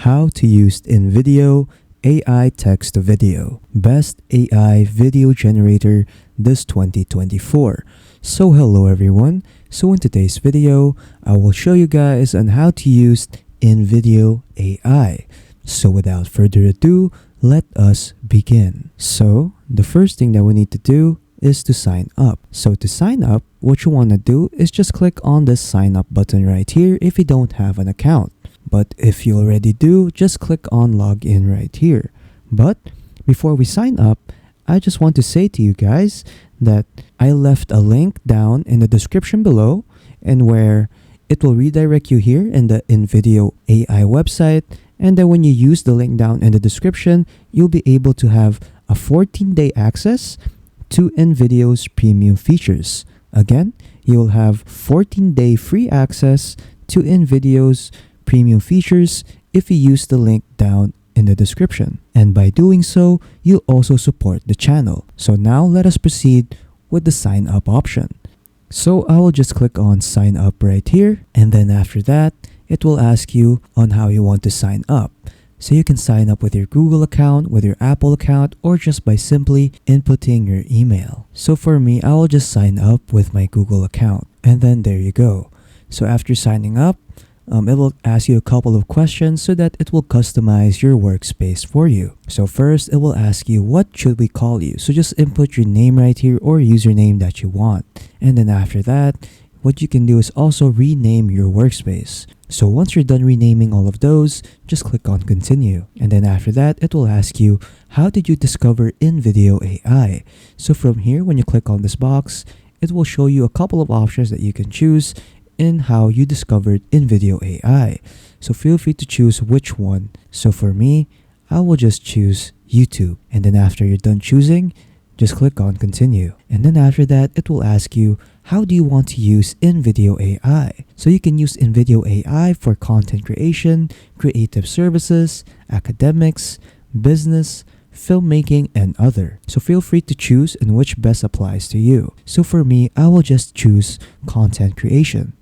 How to use Invideo AI text to video. Best AI video generator this 2024. So hello everyone. So in today's video, I will show you guys on how to use Invideo AI. So without further ado, let us begin. So the first thing that we need to do is to sign up. So to sign up, what you want to do is just click on this sign up button right here if you don't have an account. But if you already do, just click on login right here. But before we sign up, I just want to say to you guys that I left a link down in the description below, and where it will redirect you here in the Invideo AI website. And then when you use the link down in the description, you'll be able to have a 14-day access to Invideo's premium features. Again, you'll have 14-day free access to Invideo's premium features if you use the link down in the description. And by doing so, you'll also support the channel. So now let us proceed with the sign up option. So I will just click on sign up right here, and then after that, it will ask you on how you want to sign up. So you can sign up with your Google account, with your Apple account, or just by simply inputting your email. So for me, I will just sign up with my Google account, and then there you go. So after signing up, it will ask you a couple of questions so that it will customize your workspace for you. So first, it will ask you, what should we call you? So just input your name right here or username that you want. And then after that, what you can do is also rename your workspace. So once you're done renaming all of those, just click on continue. And then after that, it will ask you, how did you discover Invideo AI? So from here, when you click on this box, it will show you a couple of options that you can choose in how you discovered Invideo AI. So feel free to choose which one. So for me, I will just choose YouTube. And then after you're done choosing, just click on continue. And then after that, it will ask you, how do you want to use Invideo AI? So you can use Invideo AI for content creation, creative services, academics, business, filmmaking, and other. So feel free to choose in which best applies to you. So for me, I will just choose content creation.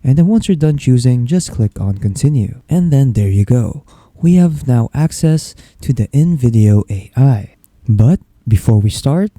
And then once you're done choosing, just click on continue. And then there you go. We have now access to the Invideo AI. But before we start,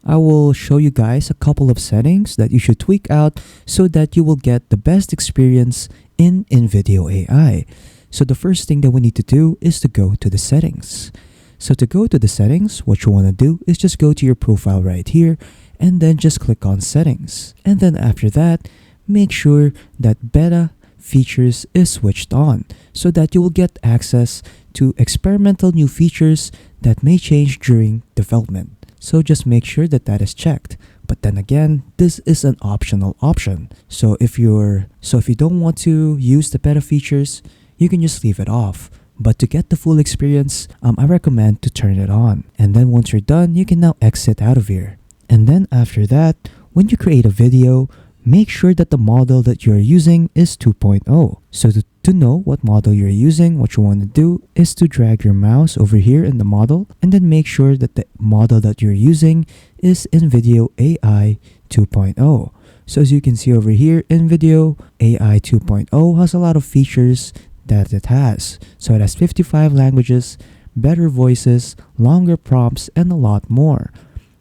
I will show you guys a couple of settings that you should tweak out so that you will get the best experience in Invideo AI. So the first thing that we need to do is to go to the settings. So to go to the settings, what you want to do is just go to your profile right here and then just click on settings. And then after that, make sure that beta features is switched on so that you will get access to experimental new features that may change during development. So just make sure that that is checked. But then again, this is an optional option. So if you don't want to use the beta features, you can just leave it off. But to get the full experience, I recommend to turn it on. And then once you're done, you can now exit out of here. And then after that, when you create a video, make sure that the model that you're using is 2.0. So to know what model you're using, what you want to do is to drag your mouse over here in the model, and then make sure that the model that you're using is Invideo AI 2.0. So as you can see over here, Invideo AI 2.0 has a lot of features that it has. So it has 55 languages, better voices, longer prompts, and a lot more.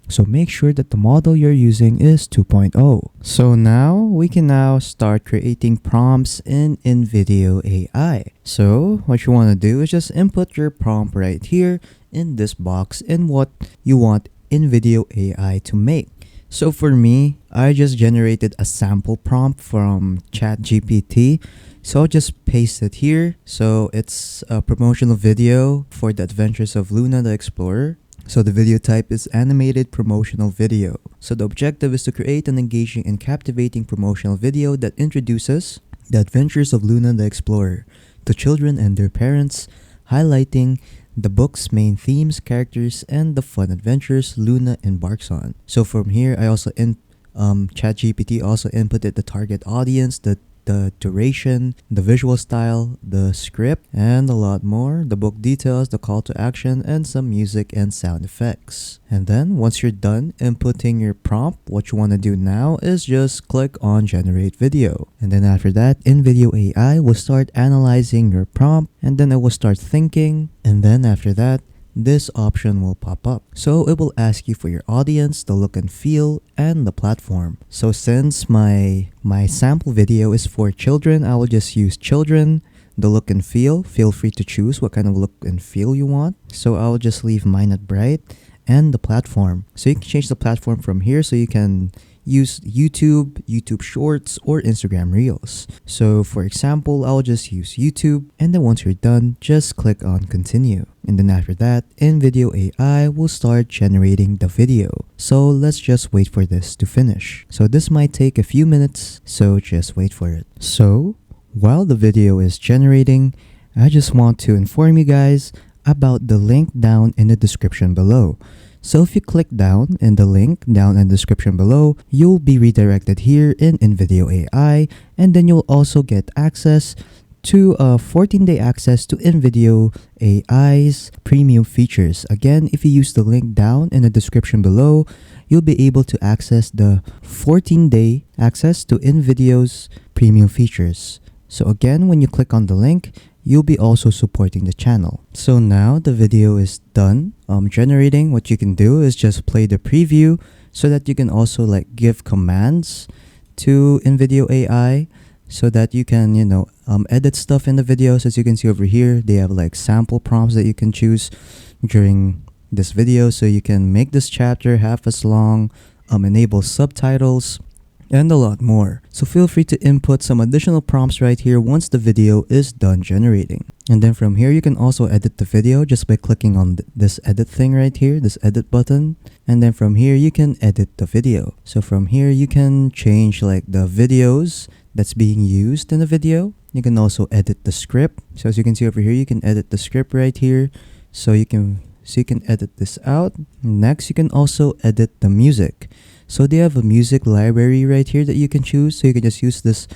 So make sure that the model you're using is 2.0. So now we can now start creating prompts in Invideo AI. So what you want to do is just input your prompt right here in this box and what you want Invideo AI to make. So for me, I just generated a sample prompt from ChatGPT. So I'll just paste it here. So it's a promotional video for the adventures of Luna the Explorer. So the video type is animated promotional video. So the objective is to create an engaging and captivating promotional video that introduces the adventures of Luna the Explorer to children and their parents, highlighting the book's main themes, characters, and the fun adventures Luna embarks on. So from here, I also ChatGPT also inputted the target audience, the the duration, the visual style, the script, and a lot more, the book details, the call to action, and some music and sound effects. And then once you're done inputting your prompt, what you want to do now is just click on generate video. And then after that, Invideo AI will start analyzing your prompt, and then it will start thinking, and then after that, this option will pop up. So it will ask you for your audience, the look and feel, and the platform. So since my sample video is for children, I will just use children. The look and feel free to choose what kind of look and feel you want. So I'll just leave mine at bright. And the platform. So you can change the platform from here, so you can use YouTube Shorts, or Instagram Reels. So for example, I'll just use YouTube, and then once you're done, just click on continue. And then after that, Invideo AI will start generating the video. So let's just wait for this to finish. So this might take a few minutes, so just wait for it. So while the video is generating, I just want to inform you guys about the link down in the description below. So if you click down in the link down in the description below, you'll be redirected here in Invideo AI, and then you'll also get access to a 14-day access to Invideo AI's premium features. Again, if you use the link down in the description below, you'll be able to access the 14-day access to Invideo's premium features. So again, when you click on the link, you'll be also supporting the channel. So now the video is done generating. What you can do is just play the preview so that you can also like give commands to Invideo AI so that you can, edit stuff in the videos. As you can see over here, they have like sample prompts that you can choose during this video. So you can make this chapter half as long, enable subtitles, and a lot more. So feel free to input some additional prompts right here once the video is done generating. And then from here, you can also edit the video just by clicking on this edit thing right here, this edit button. And then from here, you can edit the video. So from here, you can change like the videos that's being used in the video. You can also edit the script. So as you can see over here, you can edit the script right here. So you can edit this out. Next, you can also edit the music. So they have a music library right here that you can choose. So you can just use this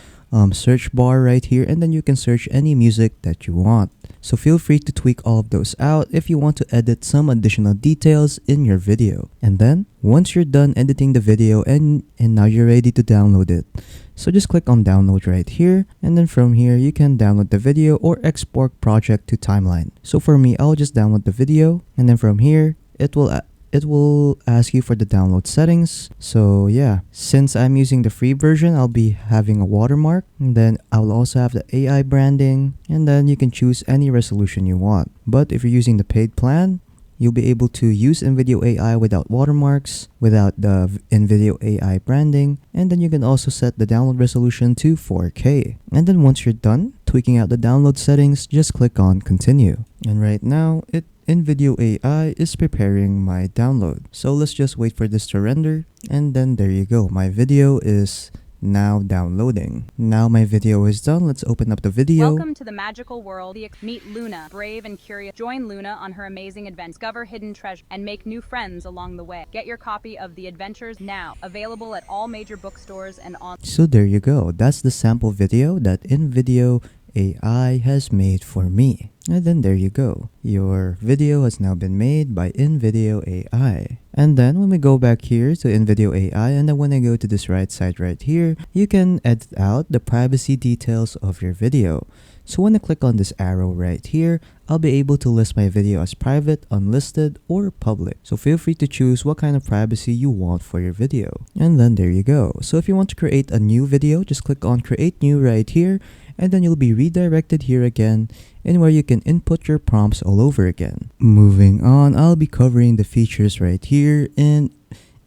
search bar right here, and then you can search any music that you want. So feel free to tweak all of those out if you want to edit some additional details in your video. And then once you're done editing the video and now you're ready to download it, so just click on download right here, and then from here you can download the video or export project to timeline. So for me, I'll just download the video, and then from here it will ask you for the download settings. So yeah, since I'm using the free version, I'll be having a watermark, and then I'll also have the AI branding, and then you can choose any resolution you want. But if you're using the paid plan, you'll be able to use Invideo AI without watermarks, without the Invideo AI branding, and then you can also set the download resolution to 4K. And then once you're done tweaking out the download settings, just click on continue. And right now, Invideo AI is preparing my download. So let's just wait for this to render, and then there you go. My video is now downloading. Now my video is done. Let's open up the video. Welcome to the magical world. Meet Luna, brave and curious. Join Luna on her amazing adventure. Discover hidden treasure and make new friends along the way. Get your copy of The Adventures now. Available at all major bookstores and on. So there you go. That's the sample video that Invideo AI has made for me. And then there you go. Your video has now been made by Invideo AI. And then when we go back here to Invideo AI, and then when I go to this right side right here, you can edit out the privacy details of your video. So when I click on this arrow right here, I'll be able to list my video as private, unlisted, or public. So feel free to choose what kind of privacy you want for your video. And then there you go. So if you want to create a new video, just click on create new right here, and then you'll be redirected here again, and where you can input your prompts all over again. Moving on, I'll be covering the features right here in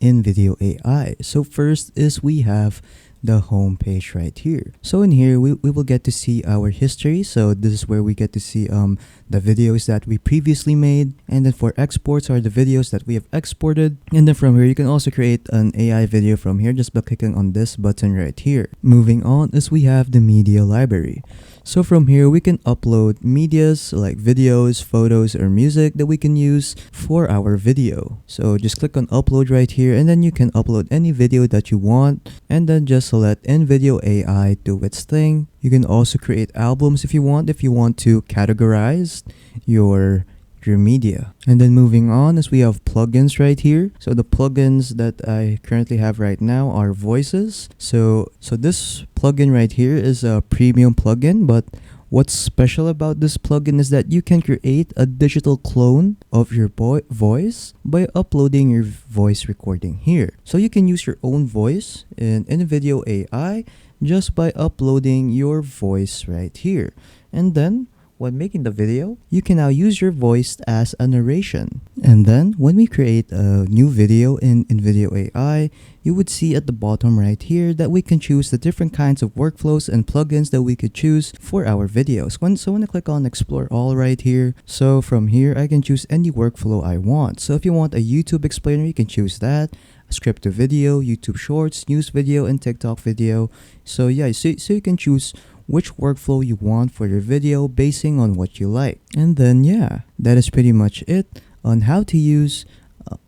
Invideo AI. So first is we have the home page right here. So in here, we will get to see our history. So this is where we get to see the videos that we previously made. And then for exports are the videos that we have exported. And then from here, you can also create an AI video from here just by clicking on this button right here. Moving on is we have the media library. So from here, we can upload medias like videos, photos, or music that we can use for our video. So just click on upload right here, and then you can upload any video that you want, and then just let Invideo AI do its thing. You can also create albums if you want to categorize your media. And then moving on, as we have plugins right here. So the plugins that I currently have right now are voices. So this plugin right here is a premium plugin, but what's special about this plugin is that you can create a digital clone of your voice by uploading your voice recording here. So you can use your own voice in Invideo AI just by uploading your voice right here. And then when making the video, you can now use your voice as a narration. And then when we create a new video in Invideo AI, you would see at the bottom right here that we can choose the different kinds of workflows and plugins that we could choose for our videos. So when I click on explore all right here, so from here I can choose any workflow I want. So if you want a YouTube explainer, you can choose that. Script to video, YouTube shorts, news video, and TikTok video. So yeah, so you can choose which workflow you want for your video basing on what you like. And then yeah, that is pretty much it on how to use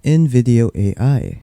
Invideo AI.